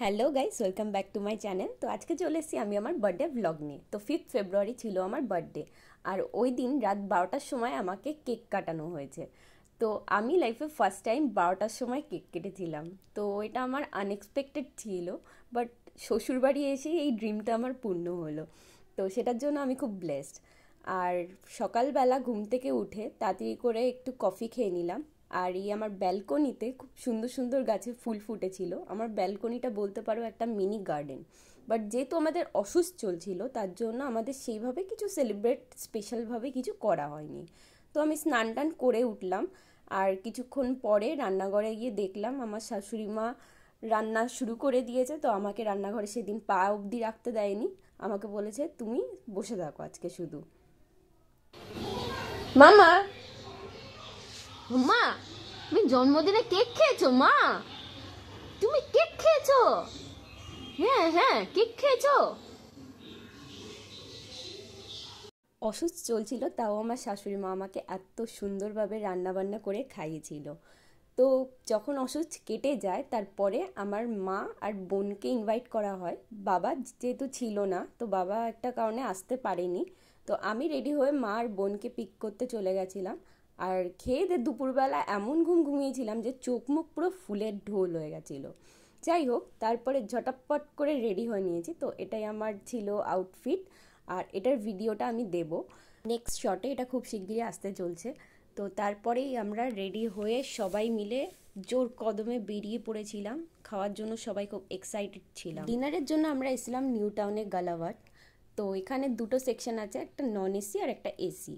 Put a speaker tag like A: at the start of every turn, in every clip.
A: Hello guys, welcome back to my channel. তো আজকে চলে এসেছি আমি আমার বার্থডে ব্লগ নিয়ে। তো 5th ফেব্রুয়ারি ছিল আমার বার্থডে, আর ওই দিন রাত 12টার সময় আমাকে কেক কাটানো হয়েছে। তো আমি লাইফে ফার্স্ট টাইম 12টার সময় কেক কেটেছিলাম। তো এটা আমার আনএক্সপেক্টেড ছিল, বাট শ্বশুরবাড়ি এসেই এই ড্রিমটা আমার পূর্ণ হলো। তো সেটার জন্য আমি খুব ব্লেসড। আর সকালবেলা ঘুম থেকে উঠে তাড়াতাড়ি করে একটু কফি খেয়ে নিলাম। আর এই আমার ব্যালকনিতে খুব সুন্দর সুন্দর গাছে ফুল ফুটেছিল। আমার ব্যালকনিটা বলতে পারো একটা মিনি গার্ডেন। বাট যেহেতু আমাদের অসুস্থ চলছিল, তার জন্য আমাদের সেইভাবে কিছু সেলিব্রেট স্পেশালভাবে কিছু করা হয়নি। তো আমি স্নান টান করে উঠলাম, আর কিছুক্ষণ পরে রান্নাঘরে গিয়ে দেখলাম আমার শাশুড়ি মা রান্না শুরু করে দিয়েছে। তো আমাকে রান্নাঘরে সেদিন পা অবধি রাখতে দেয়নি, আমাকে বলেছে তুমি বসে থাকো আজকে শুধু। মামা, মা, তুমি জন্মদিনে কেক খেয়েছো? মা, তুমি কেক খেয়েছো? হ্যাঁ হ্যাঁ, কেক খেয়েছো। অসুস্থ চলছিল, তাও আমার শাশুড়ি মা আমাকে এত সুন্দরভাবে রান্না বান্না করে খাইয়েছিল। তো যখন অসুস্থ কেটে যায়, তারপরে আমার মা আর বোনকে ইনভাইট করা হয়। বাবা যেহেতু ছিল না, তো বাবা একটা কারণে আসতে পারেনি। তো আমি রেডি হয়ে মা আর বোনকে পিক করতে চলে গেছিলাম। আর খেয়ে দিয়ে দুপুরবেলা এমন ঘুমিয়েছিলাম যে চোখ মুখ পুরো ফুলের ঢোল হয়ে গেছিলো। যাই হোক, তারপরে ঝটাপট করে রেডি হয়ে নিয়েছি। তো এটাই আমার ছিল আউটফিট, আর এটার ভিডিওটা আমি দেব নেক্সট শটে। এটা খুব শিগগিরই আসতে চলছে। তো তারপরেই আমরা রেডি হয়ে সবাই মিলে জোর কদমে বেরিয়ে পড়েছিলাম খাওয়ার জন্য। সবাই খুব এক্সাইটেড ছিলাম। ডিনারের জন্য আমরা এসেছিলাম নিউ টাউনে গালাওয়াট। তো এখানে দুটো সেকশন আছে, একটা নন এসি আর একটা এসি।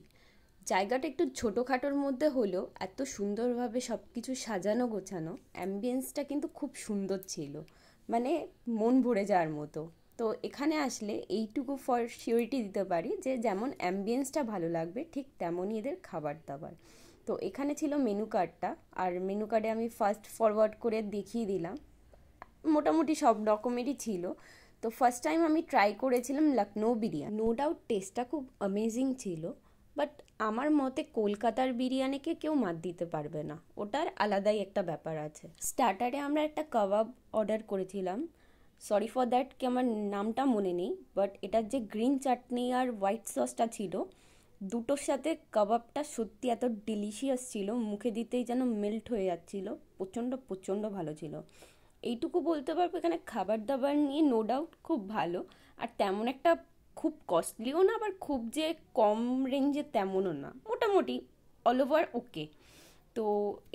A: জায়গাটা একটু ছোটোখাটোর মধ্যে হলেও এত সুন্দরভাবে সব কিছু সাজানো গোছানো, অ্যাম্বিয়েন্সটা কিন্তু খুব সুন্দর ছিল, মানে মন ভরে যাওয়ার মতো। তো এখানে আসলে এইটুকু ফর সিওরিটি দিতে পারি যে যেমন অ্যাম্বিয়েন্সটা ভালো লাগবে, ঠিক তেমনই এদের খাবার দাবার। তো এখানে ছিল মেনু কার্ডটা, আর মেনু কার্ডে আমি ফার্স্ট ফরওয়ার্ড করে দেখিয়ে দিলাম। মোটামুটি সব রকমেরই ছিল। তো ফার্স্ট টাইম আমি ট্রাই করেছিলাম লখনৌ বিরিয়ানি। নো ডাউট টেস্টটা খুব অ্যামেজিং ছিল, বাট আমার মতে কলকাতার বিরিয়ানিকে কেউ মাত দিতে পারবে না, ওটার আলাদাই একটা ব্যাপার আছে। স্টার্টারে আমরা একটা কাবাব অর্ডার করেছিলাম। সরি ফর দ্যাট কি আমার নামটা মনে নেই, বাট এটার যে গ্রিন চাটনি আর হোয়াইট সসটা ছিল, দুটোর সাথে কাবাবটা সত্যি এত ডিলিশিয়াস ছিল, মুখে দিতেই যেন মেল্ট হয়ে যাচ্ছিল। প্রচণ্ড প্রচণ্ড ভালো ছিল। এইটুকু বলতে পারবো এখানে খাবার দাবার নিয়ে নো ডাউট খুব ভালো। আর তেমন একটা খুব কস্টলিও না, আবার খুব যে কম রেঞ্জে তেমনও না, মোটামুটি অল ওভার ওকে। তো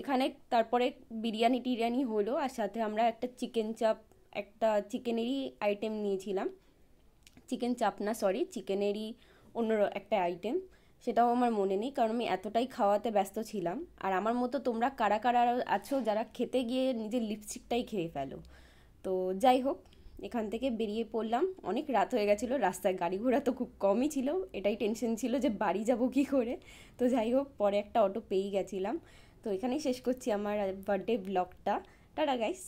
A: এখানে তারপরে বিরিয়ানি টিরিয়ানি হলো, আর সাথে আমরা একটা চিকেন চাপ, একটা চিকেনেরই আইটেম নিয়েছিলাম। চিকেন চাপ না, সরি, চিকেনেরই অন্য একটা আইটেম, সেটাও আমার মনে নেই কারণ আমি এতটাই খাওয়াতে ব্যস্ত ছিলাম। আর আমার মতো তোমরা কারা কারা আছো যারা খেতে গিয়ে নিজের লিপস্টিকটাই খেয়ে ফেলো। তো যাই হোক, এখান থেকে বেরিয়ে পড়লাম। অনেক রাত হয়ে গেছিলো, রাস্তায় গাড়ি ঘোড়া তো খুব কমই ছিল, এটাই টেনশন ছিল যে বাড়ি যাব কী করে। তো যাই হোক, পরে একটা অটো পেয়েই গেছিলাম। তো এখানেই শেষ করছি আমার বার্থডে ব্লগটা। Tata guys.